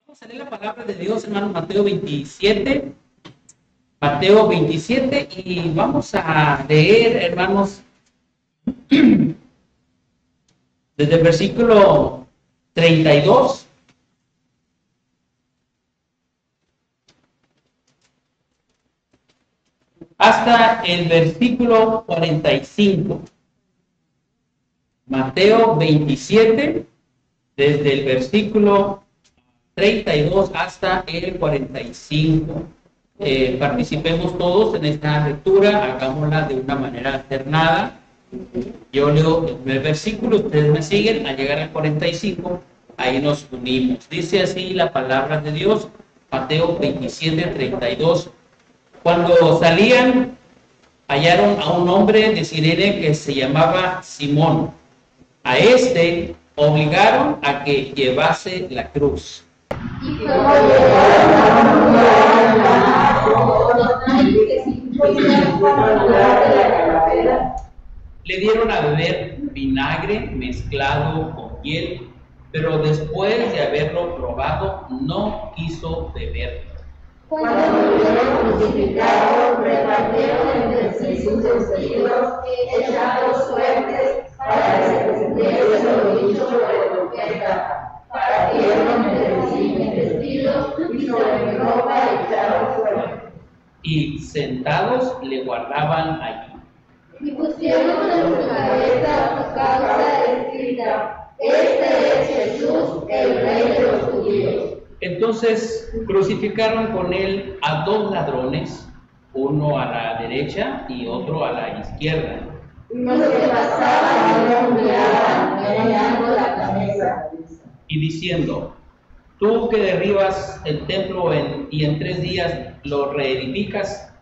Vamos a leer la palabra de Dios, hermanos, Mateo 27. Mateo 27 y vamos a leer, hermanos, desde el versículo 32 hasta el versículo 45. Mateo 27, desde el versículo 32 hasta el 45. Participemos todos en esta lectura, hagámosla de una manera alternada. Yo leo el primer versículo, ustedes me siguen, al llegar al 45, ahí nos unimos. Dice así la palabra de Dios, Mateo 27, 32. Cuando salían, hallaron a un hombre de Cirene que se llamaba Simón. A este obligaron a que llevase la cruz. Le dieron a beber vinagre mezclado con hiel, pero después de haberlo probado, no quiso beberlo. Cuando hubieron crucificado, repartieron entre sí sus vestidos, echando suertes para que se cumpliese lo dicho por el profeta. Partieron entre sí vestidos y sobre mi ropa echaron suertes. Y sentados le guardaban allí. Y pusieron en su cabeza su causa escrita: Este es Jesús, el Rey de los judíos. Entonces crucificaron con él a dos ladrones, uno a la derecha y otro a la izquierda. Los que pasaban lo miraban, meneando la cabeza. Y diciendo: tú que derribas el templo y en 3 días lo reedificas,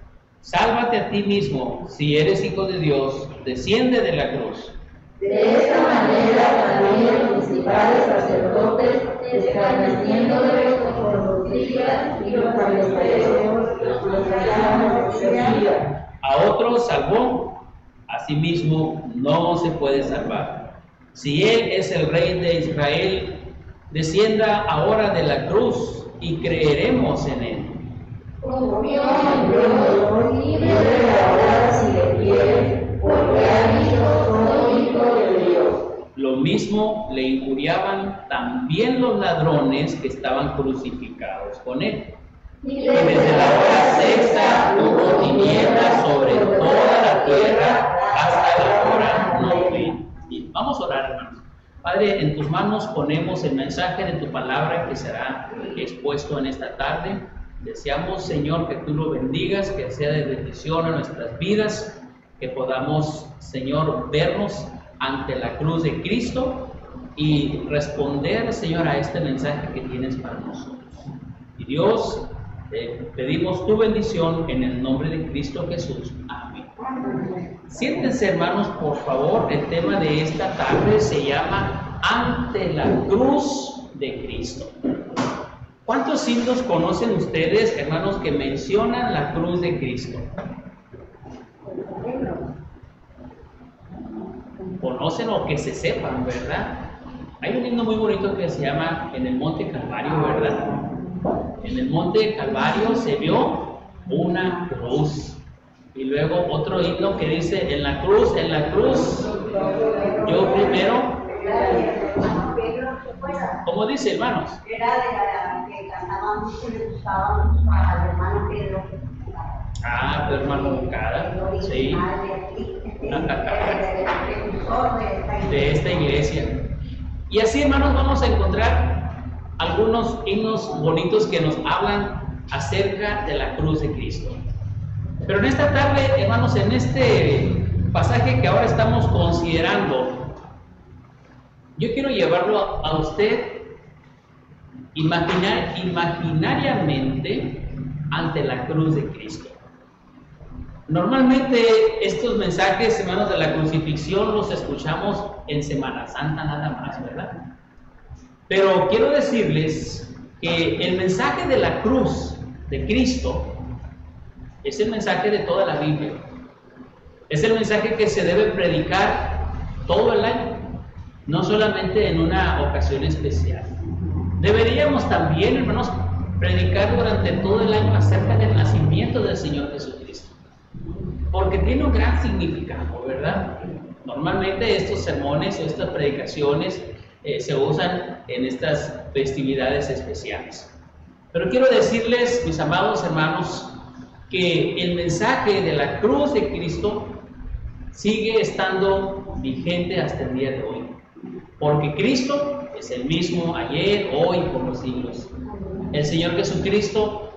sálvate a ti mismo, si eres hijo de Dios, desciende de la cruz. De esta manera también los principales sacerdotes, escarneciéndole con costrillas y los fariseos, los hallaban excesiva. A otros salvó, a sí mismo no se puede salvar. Si él es el Rey de Israel, descienda ahora de la cruz y creeremos en él. Confió en Dios, libre ahora si le quiere, porque ha dicho: soy hijo de Dios. Lo mismo le injuriaban también los ladrones que estaban crucificados con él. Y desde la hora sexta hubo tinieblas sobre toda la tierra hasta la hora novena. Y vamos a orar, hermanos. Padre, en tus manos ponemos el mensaje de tu palabra que será expuesto en esta tarde. Deseamos, Señor, que tú lo bendigas, que sea de bendición a nuestras vidas, que podamos, Señor, vernos ante la cruz de Cristo y responder, Señor, a este mensaje que tienes para nosotros. Y Dios, te pedimos tu bendición en el nombre de Cristo Jesús. Amén. Siéntense, hermanos, por favor. El tema de esta tarde se llama Ante la cruz de Cristo. ¿Cuántos himnos conocen ustedes, hermanos, que mencionan la cruz de Cristo? Conocen o que se sepan, ¿verdad? Hay un himno muy bonito que se llama En el Monte Calvario, ¿verdad? En el Monte Calvario se vio una cruz. Y luego otro himno que dice: en la cruz, yo primero. ¿Cómo dice, hermanos? Era de la que cantábamos que le gustaban al hermano Pedro. Ah, tu hermano Moncada, sí. De esta iglesia. Y así, hermanos, vamos a encontrar algunos himnos bonitos que nos hablan acerca de la cruz de Cristo. Pero en esta tarde, hermanos, en este pasaje que ahora estamos considerando, yo quiero llevarlo a usted imaginariamente ante la cruz de Cristo. Normalmente estos mensajes, hermanos, de la crucifixión los escuchamos en Semana Santa nada más, ¿verdad? Pero quiero decirles que el mensaje de la cruz de Cristo es el mensaje de toda la Biblia. Es el mensaje que se debe predicar todo el año, no solamente en una ocasión especial. Deberíamos también, hermanos, predicar durante todo el año acerca del nacimiento del Señor Jesucristo, porque tiene un gran significado, ¿verdad? Normalmente estos sermones o estas predicaciones se usan en estas festividades especiales. Pero quiero decirles, mis amados hermanos, que el mensaje de la cruz de Cristo sigue estando vigente hasta el día de hoy, porque Cristo es el mismo ayer, hoy y por los siglos. El Señor Jesucristo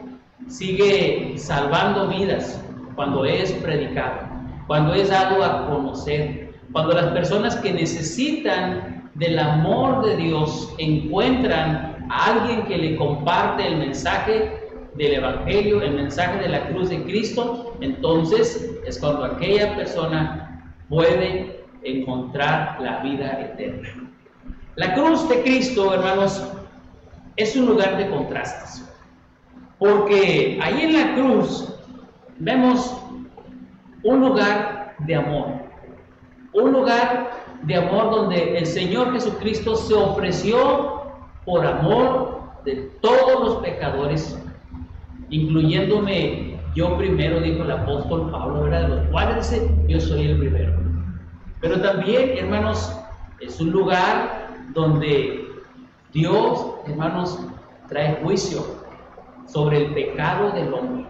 sigue salvando vidas cuando es predicado, cuando es dado a conocer, cuando las personas que necesitan del amor de Dios encuentran a alguien que le comparte el mensaje del Evangelio, el mensaje de la cruz de Cristo, entonces es cuando aquella persona puede encontrar la vida eterna. La cruz de Cristo, hermanos, es un lugar de contrastes, porque ahí en la cruz vemos un lugar de amor, un lugar de amor donde el Señor Jesucristo se ofreció por amor de todos los pecadores, incluyéndome yo primero, dijo el apóstol Pablo, ¿verdad? De los cuales dice, yo soy el primero. Pero también, hermanos, es un lugar donde Dios, hermanos, trae juicio sobre el pecado del hombre.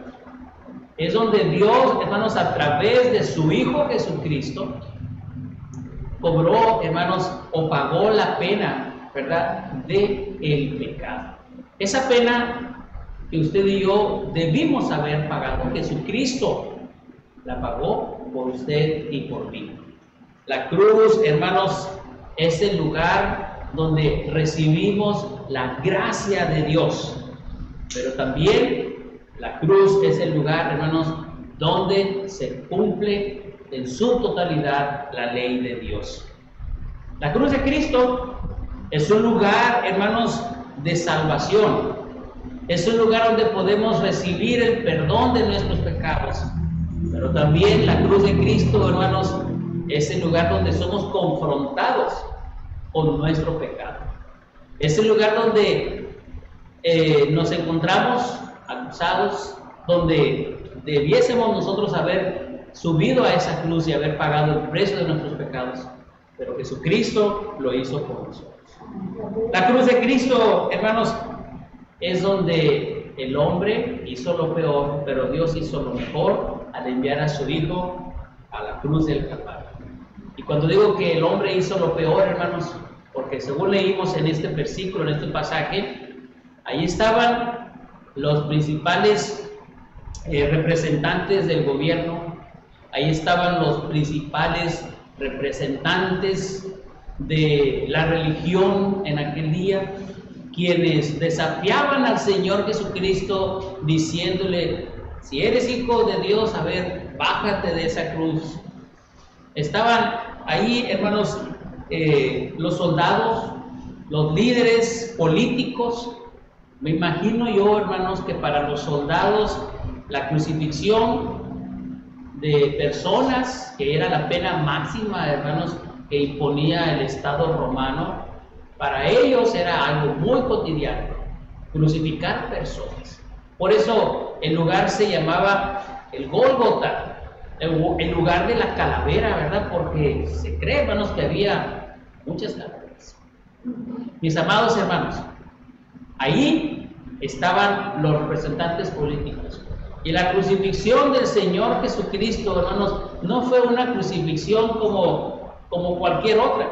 Es donde Dios, hermanos, a través de su Hijo Jesucristo, cobró, hermanos, o pagó la pena, ¿verdad?, de el pecado. Esa pena que usted y yo debimos haber pagado, Jesucristo la pagó por usted y por mí. La cruz, hermanos, es el lugar donde recibimos la gracia de Dios, pero también la cruz es el lugar, hermanos, donde se cumple en su totalidad la ley de Dios. La cruz de Cristo es un lugar, hermanos, de salvación. Es un lugar donde podemos recibir el perdón de nuestros pecados. Pero también la cruz de Cristo, hermanos, es el lugar donde somos confrontados con nuestro pecado. Es el lugar donde nos encontramos acusados, donde debiésemos nosotros haber subido a esa cruz y haber pagado el precio de nuestros pecados. Pero Jesucristo lo hizo por nosotros. La cruz de Cristo, hermanos, es donde el hombre hizo lo peor, pero Dios hizo lo mejor al enviar a su Hijo a la cruz del Calvario. Y cuando digo que el hombre hizo lo peor, hermanos, porque según leímos en este versículo, en este pasaje, ahí estaban los principales representantes del gobierno, ahí estaban los principales representantes de la religión en aquel día, quienes desafiaban al Señor Jesucristo diciéndole, si eres hijo de Dios, a ver, bájate de esa cruz. Estaban ahí, hermanos, los soldados, los líderes políticos. Me imagino yo, hermanos, que para los soldados la crucifixión de personas, que era la pena máxima, hermanos, que imponía el Estado romano, para ellos era algo muy cotidiano, crucificar personas. Por eso el lugar se llamaba el Gólgota, el lugar de la calavera, ¿verdad? Porque se cree, hermanos, que había muchas calaveras. Mis amados hermanos, ahí estaban los representantes políticos. Y la crucifixión del Señor Jesucristo, hermanos, no fue una crucifixión como cualquier otra.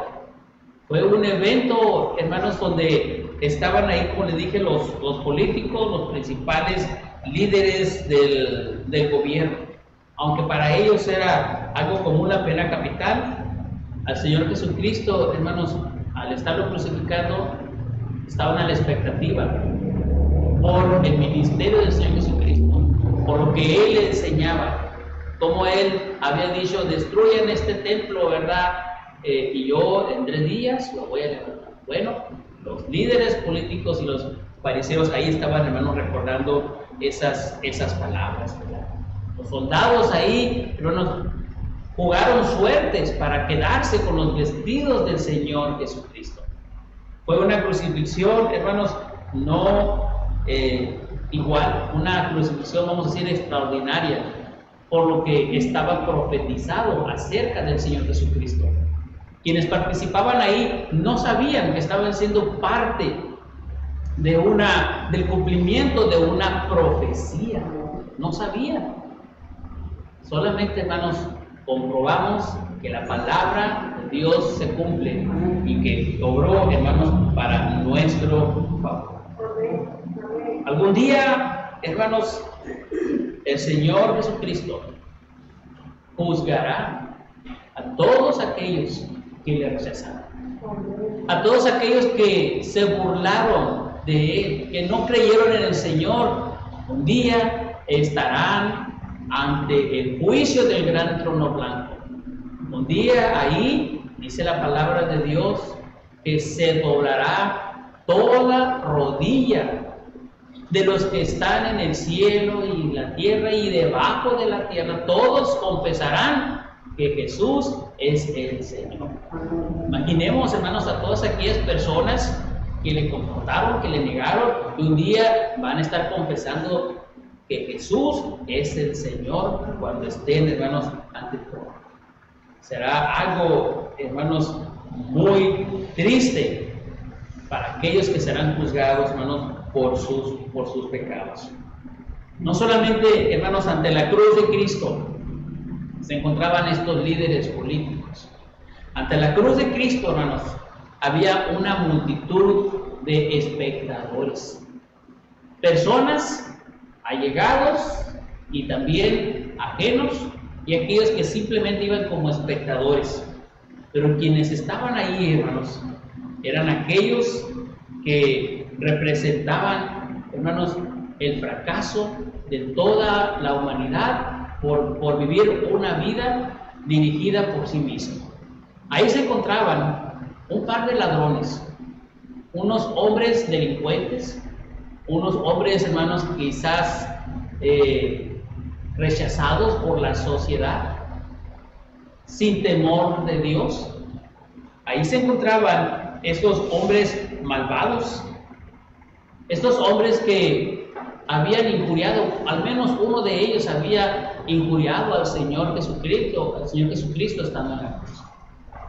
Fue un evento, hermanos, donde estaban ahí, como les dije, los políticos, los principales líderes del gobierno. Aunque para ellos era algo como una pena capital, al Señor Jesucristo, hermanos, al estarlo crucificando, estaban a la expectativa por el ministerio del Señor Jesucristo, por lo que Él enseñaba, como Él había dicho, destruyan este templo, ¿verdad? Y yo en 3 días lo voy a levantar. Bueno, los líderes políticos y los fariseos ahí estaban, hermanos, recordando esas palabras, ¿verdad? Los soldados ahí, hermanos, jugaron suertes para quedarse con los vestidos del Señor Jesucristo. Fue una crucifixión, hermanos, no igual, una crucifixión, vamos a decir, extraordinaria, por lo que estaba profetizado acerca del Señor Jesucristo. Quienes participaban ahí no sabían que estaban siendo parte del cumplimiento de una profecía. No sabían. Solamente, hermanos, comprobamos que la palabra de Dios se cumple y que obró, hermanos, para nuestro favor. Algún día, hermanos, el Señor Jesucristo juzgará a todos aquellos que le rechazaron, a todos aquellos que se burlaron de Él, que no creyeron en el Señor. Un día estarán ante el juicio del gran trono blanco. Un día ahí, dice la palabra de Dios, que se doblará toda rodilla de los que están en el cielo y la tierra y debajo de la tierra. Todos confesarán que Jesús es el Señor. Imaginemos, hermanos, a todas aquellas personas que le confrontaron, que le negaron, y un día van a estar confesando que Jesús es el Señor cuando estén, hermanos, ante el trono. Será algo, hermanos, muy triste para aquellos que serán juzgados, hermanos, por sus pecados. No solamente, hermanos, ante la cruz de Cristo se encontraban estos líderes políticos. Ante la cruz de Cristo, hermanos, había una multitud de espectadores, personas allegados y también ajenos, y aquellos que simplemente iban como espectadores. Pero quienes estaban ahí, hermanos, eran aquellos que representaban, hermanos, el fracaso de toda la humanidad por vivir una vida dirigida por sí mismo. Ahí se encontraban un par de ladrones, unos hombres delincuentes, unos hombres, hermanos, quizás rechazados por la sociedad, sin temor de Dios. Ahí se encontraban estos hombres malvados, estos hombres que habían injuriado, al menos uno de ellos había injuriado al Señor Jesucristo estando en la cruz,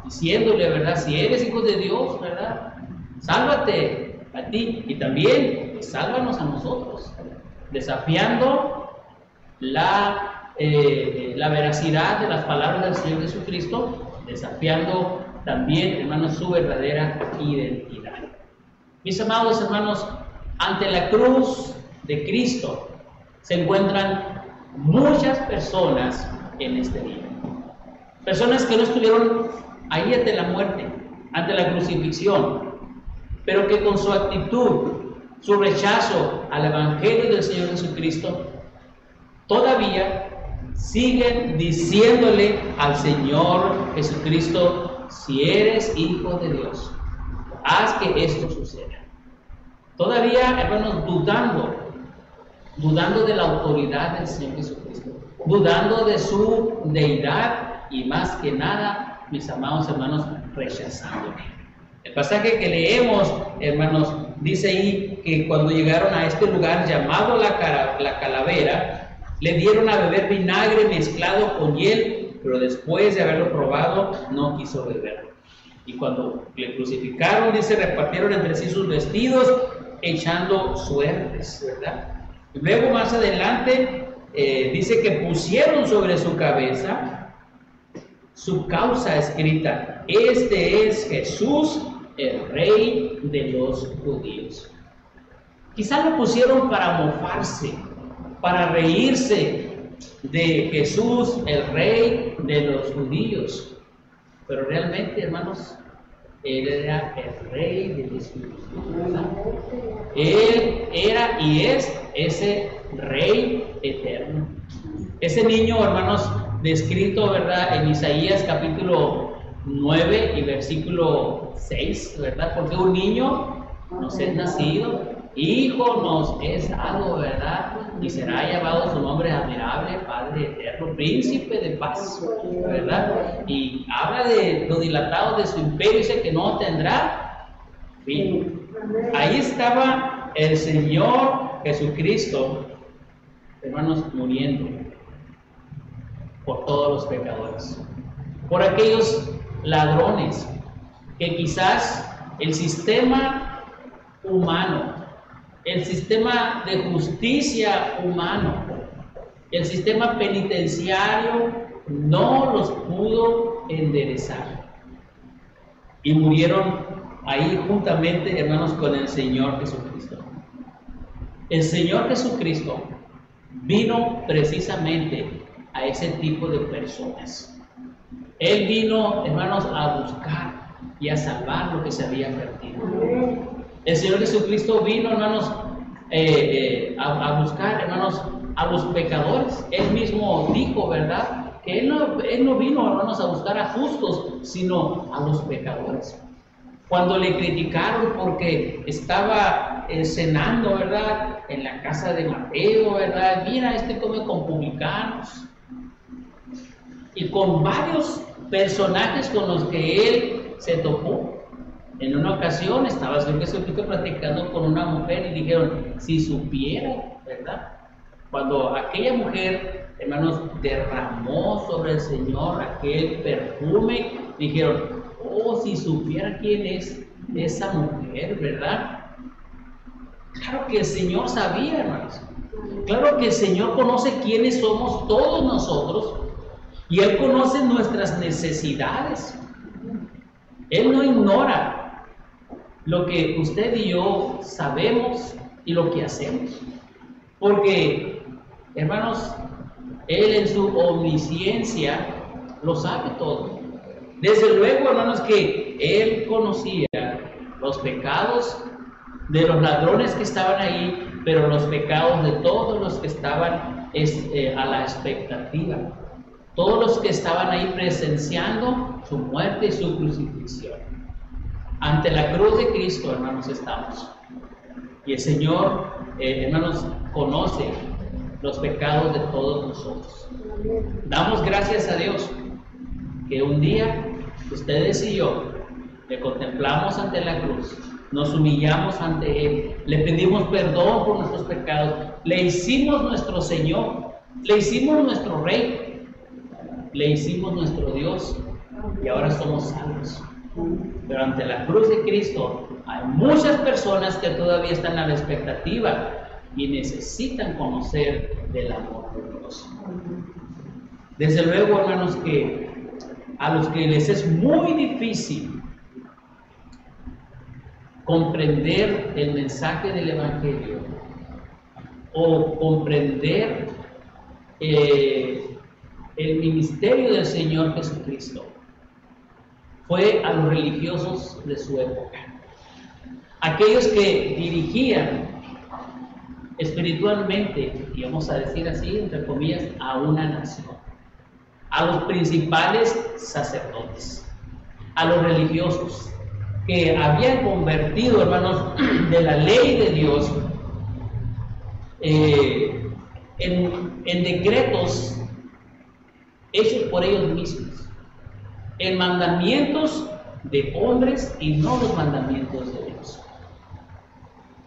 diciéndole, ¿verdad? Si eres hijo de Dios, ¿verdad? Sálvate a ti y también sálvanos a nosotros, desafiando la veracidad de las palabras del Señor Jesucristo, desafiando también, hermanos, su verdadera identidad. Mis amados hermanos, ante la cruz de Cristo se encuentran muchas personas en este día. Personas que no estuvieron ahí ante la muerte, ante la crucifixión, pero que con su actitud, su rechazo al Evangelio del Señor Jesucristo, todavía siguen diciéndole al Señor Jesucristo: si eres hijo de Dios, haz que esto suceda. Todavía, hermanos, dudando de la autoridad del Señor Jesucristo, dudando de su deidad y más que nada, mis amados hermanos, rechazándole. El pasaje que leemos, hermanos, dice ahí que cuando llegaron a este lugar llamado la Calavera, le dieron a beber vinagre mezclado con hiel, pero después de haberlo probado, no quiso beberlo. Y cuando le crucificaron, dice, repartieron entre sí sus vestidos, echando suertes, ¿verdad? Y luego más adelante dice que pusieron sobre su cabeza su causa escrita: este es Jesús, el Rey de los judíos. Quizá lo pusieron para mofarse, para reírse de Jesús, el Rey de los judíos, pero realmente, hermanos, Él era el Rey de los judíos, ¿verdad? Él era y es ese Rey eterno, ese niño, hermanos, descrito, ¿verdad?, en Isaías capítulo 9 y versículo 6, ¿verdad? Porque un niño nos es nacido, hijo nos es dado, ¿verdad? Y será llamado su nombre admirable, Padre eterno, Príncipe de paz, ¿verdad? Y habla de lo dilatado de su imperio, dice que no tendrá fin. Ahí estaba el Señor Jesucristo, hermanos, muriendo por todos los pecadores, por aquellos ladrones que quizás el sistema humano, el sistema de justicia humano, el sistema penitenciario no los pudo enderezar. Y murieron ahí juntamente, hermanos, con el Señor Jesucristo. El Señor Jesucristo vino precisamente a ese tipo de personas. Él vino, hermanos, a buscar y a salvar lo que se había perdido. El Señor Jesucristo vino, hermanos, a buscar, hermanos, a los pecadores. Él mismo dijo, ¿verdad?, que él no vino, hermanos, a buscar a justos, sino a los pecadores. Cuando le criticaron porque estaba cenando, ¿verdad?, en la casa de Mateo, ¿verdad?, mira, este come con publicanos. Y con varios personajes con los que él se topó. En una ocasión estaba el Señor Jesucristo platicando con una mujer y dijeron, si supiera, ¿verdad?, cuando aquella mujer, hermanos, derramó sobre el Señor aquel perfume, dijeron, oh, si supiera quién es esa mujer, ¿verdad? Claro que el Señor sabía, hermanos. Claro que el Señor conoce quiénes somos todos nosotros y Él conoce nuestras necesidades. Él no ignora lo que usted y yo sabemos y lo que hacemos. Porque, hermanos, Él en su omnisciencia lo sabe todo. Desde luego, hermanos, que Él conocía los pecados de los ladrones que estaban ahí, pero los pecados de todos los que estaban a la expectativa. Todos los que estaban ahí presenciando su muerte y su crucifixión. Ante la cruz de Cristo, hermanos, estamos. Y el Señor, hermanos, conoce los pecados de todos nosotros. Damos gracias a Dios que un día ustedes y yo le contemplamos ante la cruz, nos humillamos ante Él, le pedimos perdón por nuestros pecados, le hicimos nuestro Señor, le hicimos nuestro Rey, le hicimos nuestro Dios y ahora somos salvos. Pero ante la cruz de Cristo hay muchas personas que todavía están a la expectativa y necesitan conocer del amor de Dios. Desde luego, hermanos, que a los que les es muy difícil comprender el mensaje del Evangelio o comprender el ministerio del Señor Jesucristo, fue a los religiosos de su época, aquellos que dirigían espiritualmente, y vamos a decir así, entre comillas, a una nación, a los principales sacerdotes, a los religiosos que habían convertido, hermanos, de la ley de Dios en decretos hechos por ellos mismos, en mandamientos de hombres y no los mandamientos de Dios.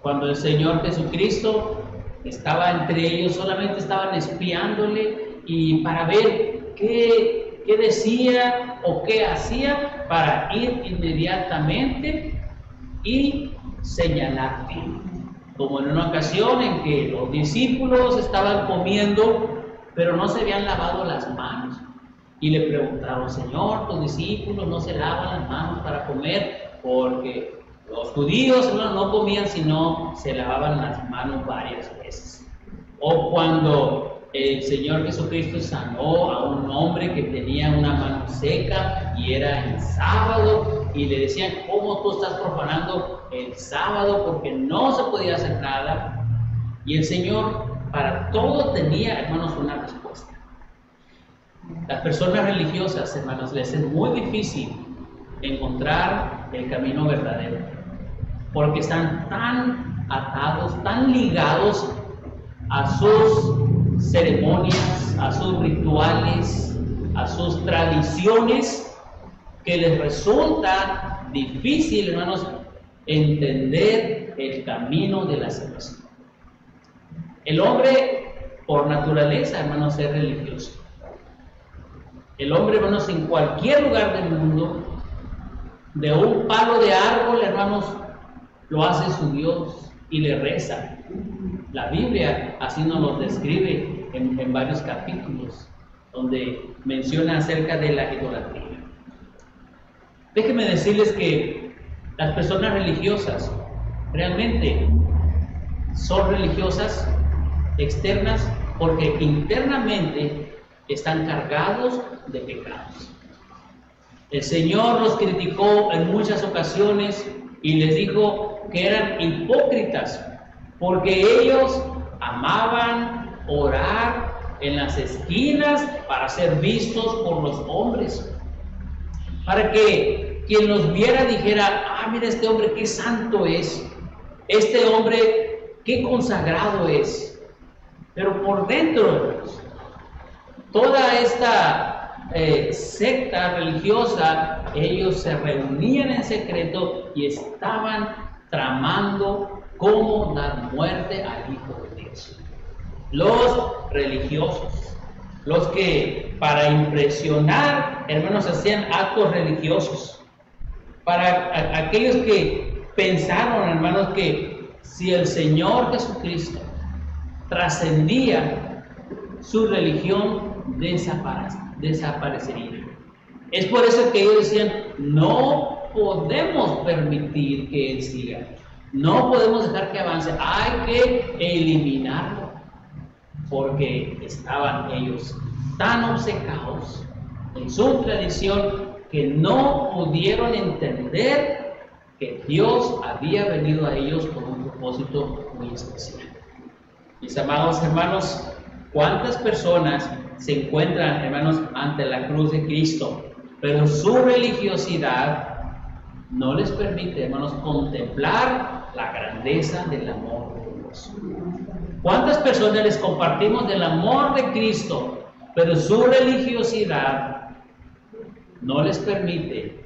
Cuando el Señor Jesucristo estaba entre ellos, solamente estaban espiándole y para ver qué decía o qué hacía para ir inmediatamente y señalarle. Como en una ocasión en que los discípulos estaban comiendo, pero no se habían lavado las manos. Y le preguntaron, Señor, tus discípulos no se lavan las manos para comer, porque los judíos no comían sino se lavaban las manos varias veces. O cuando el Señor Jesucristo sanó a un hombre que tenía una mano seca y era el sábado, y le decían, ¿cómo tú estás profanando el sábado? Porque no se podía hacer nada. Y el Señor para todo tenía, hermanos, una respuesta. Las personas religiosas, hermanos, les es muy difícil encontrar el camino verdadero, porque están tan atados, tan ligados a sus ceremonias, a sus rituales, a sus tradiciones, que les resulta difícil, hermanos, entender el camino de la salvación. El hombre, por naturaleza, hermanos, es religioso. El hombre, hermanos, en cualquier lugar del mundo, de un palo de árbol, hermanos, lo hace su Dios y le reza. La Biblia así nos lo describe en varios capítulos, donde menciona acerca de la idolatría. Déjenme decirles que las personas religiosas realmente son religiosas externas porque internamente están cargados de pecados. El Señor los criticó en muchas ocasiones y les dijo que eran hipócritas porque ellos amaban orar en las esquinas para ser vistos por los hombres, para que quien los viera dijera: ah, mira este hombre qué santo es, este hombre qué consagrado es. Pero por dentro, toda esta secta religiosa, ellos se reunían en secreto y estaban tramando cómo dar muerte al Hijo de Dios. Los religiosos, los que para impresionar, hermanos, hacían actos religiosos, para aquellos que pensaron, hermanos, que si el Señor Jesucristo trascendía, su religión desaparecería. Es por eso que ellos decían: no podemos permitir que Él siga, no podemos dejar que avance, hay que eliminarlo, porque estaban ellos tan obcecados en su tradición que no pudieron entender que Dios había venido a ellos con un propósito muy especial. Mis amados hermanos, ¿cuántas personas se encuentran, hermanos, ante la cruz de Cristo, pero su religiosidad no les permite, hermanos, contemplar la grandeza del amor de Dios? ¿Cuántas personas les compartimos del amor de Cristo, pero su religiosidad no les permite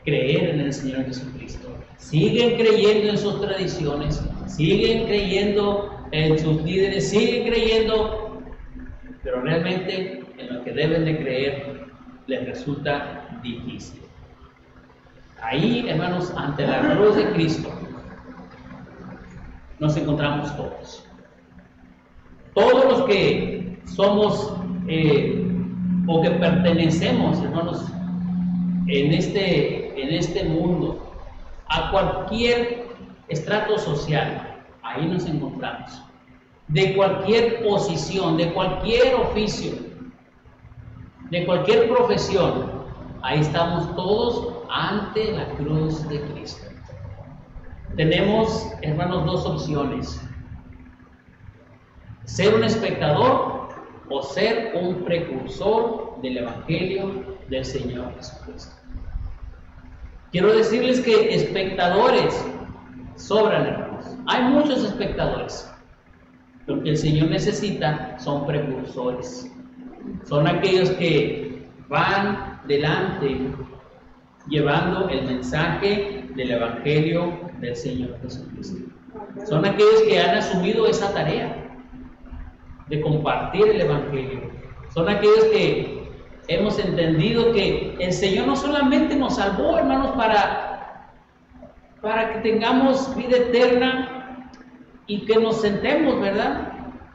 creer en el Señor Jesucristo? Siguen creyendo en sus tradiciones, siguen creyendo en sus líderes, siguen creyendo, pero realmente en lo que deben de creer les resulta difícil. Ahí, hermanos, ante la cruz de Cristo nos encontramos todos. Todos los que somos o que pertenecemos, hermanos, en este mundo, a cualquier estrato social, ahí nos encontramos. De cualquier posición, de cualquier oficio, de cualquier profesión, ahí estamos todos ante la cruz de Cristo. Tenemos, hermanos, dos opciones: ser un espectador o ser un precursor del Evangelio del Señor Jesucristo. Quiero decirles que espectadores sobran, hermanos. Hay muchos espectadores. Lo que el Señor necesita son precursores. Son aquellos que van delante llevando el mensaje del Evangelio del Señor Jesucristo. Son aquellos que han asumido esa tarea de compartir el Evangelio. Son aquellos que hemos entendido que el Señor no solamente nos salvó, hermanos, para que tengamos vida eterna y que nos sentemos, ¿verdad?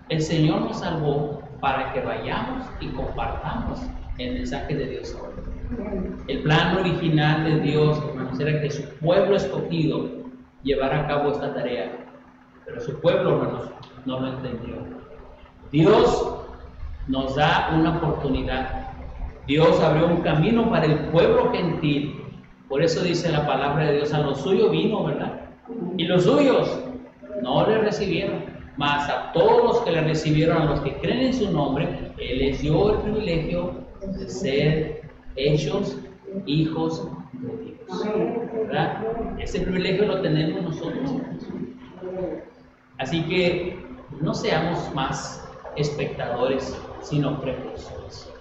El Señor nos salvó para que vayamos y compartamos el mensaje de Dios ahora. El plan original de Dios, hermanos, era que su pueblo escogido llevara a cabo esta tarea, pero su pueblo, hermanos, no lo entendió. Dios nos da una oportunidad. Dios abrió un camino para el pueblo gentil. Por eso dice la palabra de Dios: a los suyos vino, ¿verdad? Y los suyos no le recibieron, mas a todos los que le recibieron, a los que creen en su nombre, Él les dio el privilegio de ser hechos hijos de Dios, ¿verdad? Ese privilegio lo tenemos nosotros. Así que no seamos más espectadores, sino precursores.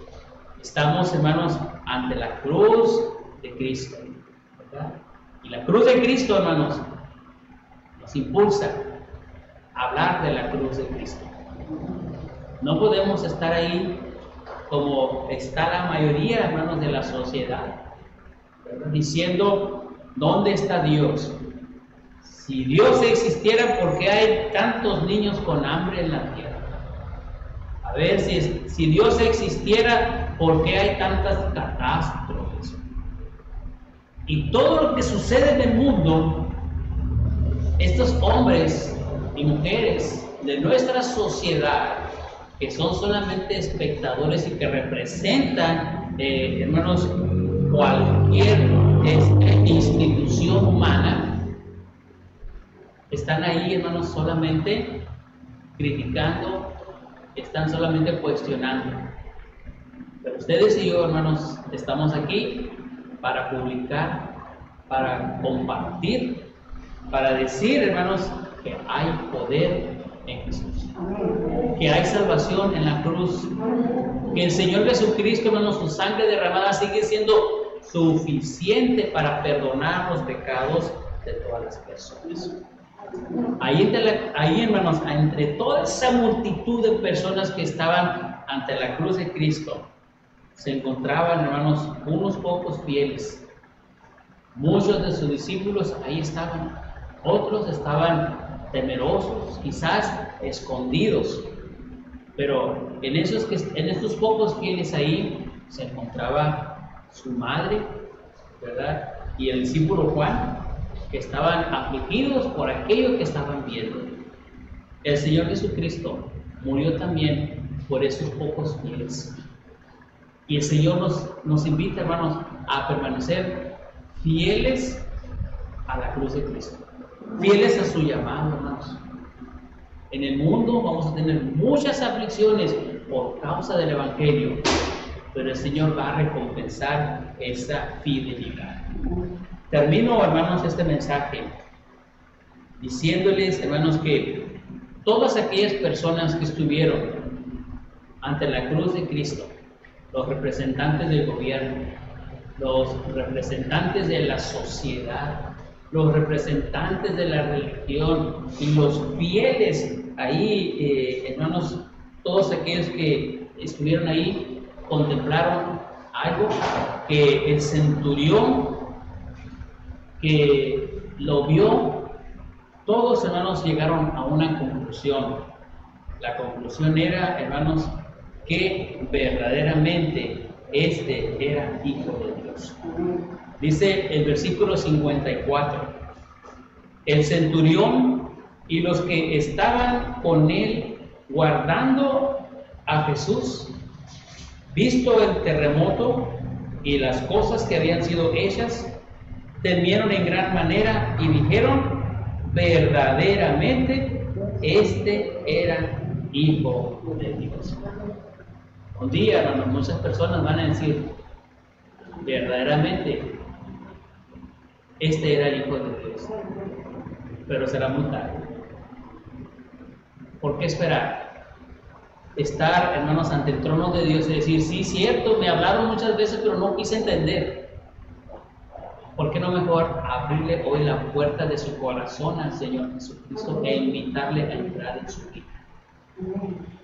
Estamos, hermanos, ante la cruz de Cristo, ¿verdad? Y la cruz de Cristo, hermanos, impulsa a hablar de la cruz de Cristo. No podemos estar ahí como está la mayoría, hermanos, de la sociedad, ¿verdad? Diciendo, ¿dónde está Dios? Si Dios existiera, ¿por qué hay tantos niños con hambre en la tierra? A ver, si Dios existiera, ¿por qué hay tantas catástrofes? Y todo lo que sucede en el mundo, estos hombres y mujeres de nuestra sociedad, que son solamente espectadores y que representan, hermanos, cualquier institución humana, están ahí, hermanos, solamente criticando, están solamente cuestionando. Pero ustedes y yo, hermanos, estamos aquí para publicar, para compartir, para decir, hermanos, que hay poder en Jesús, que hay salvación en la cruz, que el Señor Jesucristo, hermanos, su sangre derramada sigue siendo suficiente para perdonar los pecados de todas las personas. Ahí, hermanos, entre toda esa multitud de personas que estaban ante la cruz de Cristo, se encontraban, hermanos, unos pocos fieles. Muchos de sus discípulos ahí estaban, otros estaban temerosos, quizás escondidos, pero en estos pocos fieles ahí se encontraba su madre, ¿verdad? Y el discípulo Juan, que estaban afligidos por aquello que estaban viendo. El Señor Jesucristo murió también por esos pocos fieles. Y el Señor nos invita, hermanos, a permanecer fieles a la cruz de Cristo, fieles a su llamado, hermanos. En el mundo vamos a tener muchas aflicciones por causa del Evangelio, pero el Señor va a recompensar esa fidelidad. Termino, hermanos, este mensaje diciéndoles, hermanos, que todas aquellas personas que estuvieron ante la cruz de Cristo, los representantes del gobierno, los representantes de la sociedad, los representantes de la religión y los fieles ahí, hermanos, todos aquellos que estuvieron ahí, contemplaron algo que el centurión que lo vio, todos, hermanos, llegaron a una conclusión. La conclusión era, hermanos, que verdaderamente este era hijo de Dios. Dice el versículo 54: el centurión y los que estaban con él guardando a Jesús, visto el terremoto y las cosas que habían sido hechas, temieron en gran manera y dijeron: verdaderamente este era hijo de Dios. Un día, hermanos, muchas personas van a decir: verdaderamente este era el hijo de Dios, pero será muy tarde. ¿Por qué esperar? Estar, hermanos, ante el trono de Dios y decir: sí, cierto, me hablaron muchas veces, pero no quise entender. ¿Por qué no mejor abrirle hoy la puerta de su corazón al Señor Jesucristo e invitarle a entrar en su vida?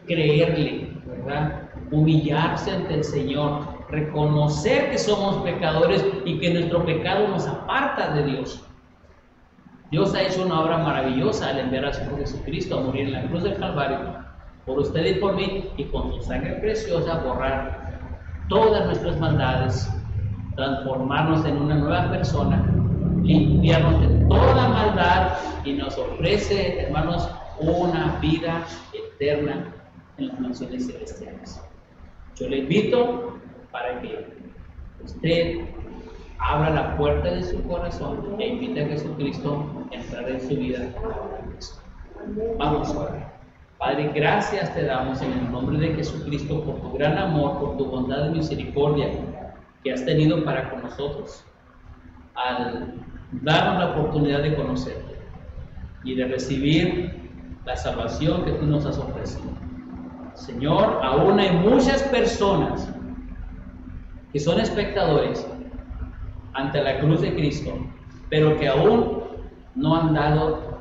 Creerle, ¿verdad? Humillarse ante el Señor, reconocer que somos pecadores y que nuestro pecado nos aparta de Dios. Dios ha hecho una obra maravillosa al enviar a su Hijo Jesucristo a morir en la cruz del Calvario por usted y por mí, y con su sangre preciosa borrar todas nuestras maldades, transformarnos en una nueva persona, limpiarnos de toda maldad, y nos ofrece, hermanos, una vida eterna en las mansiones celestiales. Yo le invito para que usted abra la puerta de su corazón e invite a Jesucristo a entrar en su vida. Vamos a orar. Padre, gracias te damos en el nombre de Jesucristo por tu gran amor, por tu bondad y misericordia que has tenido para con nosotros, al darnos la oportunidad de conocerte y de recibir la salvación que tú nos has ofrecido. Señor, aún hay muchas personas que son espectadores ante la cruz de Cristo, pero que aún no han dado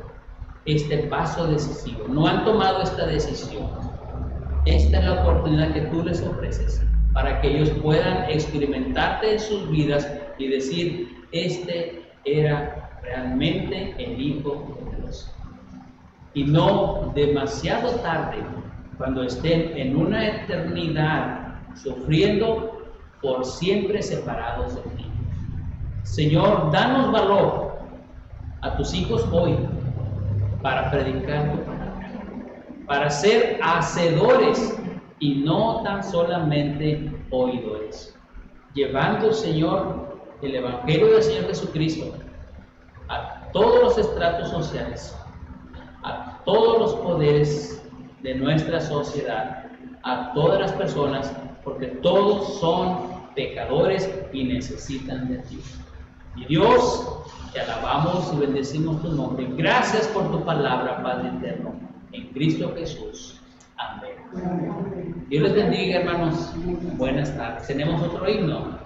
este paso decisivo, no han tomado esta decisión. Esta es la oportunidad que tú les ofreces para que ellos puedan experimentarte en sus vidas y decir, este era realmente el Hijo de Dios. Y no demasiado tarde, cuando estén en una eternidad sufriendo por siempre separados de ti. Señor, danos valor a tus hijos hoy para predicar tu palabra, para ser hacedores y no tan solamente oidores, llevando, Señor, el Evangelio del Señor Jesucristo a todos los estratos sociales, a todos los poderes de nuestra sociedad, a todas las personas, porque todos son pecadores y necesitan de ti. Y Dios, te alabamos y bendecimos tu nombre. Gracias por tu palabra, Padre eterno, en Cristo Jesús. Amén. Dios les bendiga, hermanos. Buenas tardes. Tenemos otro himno.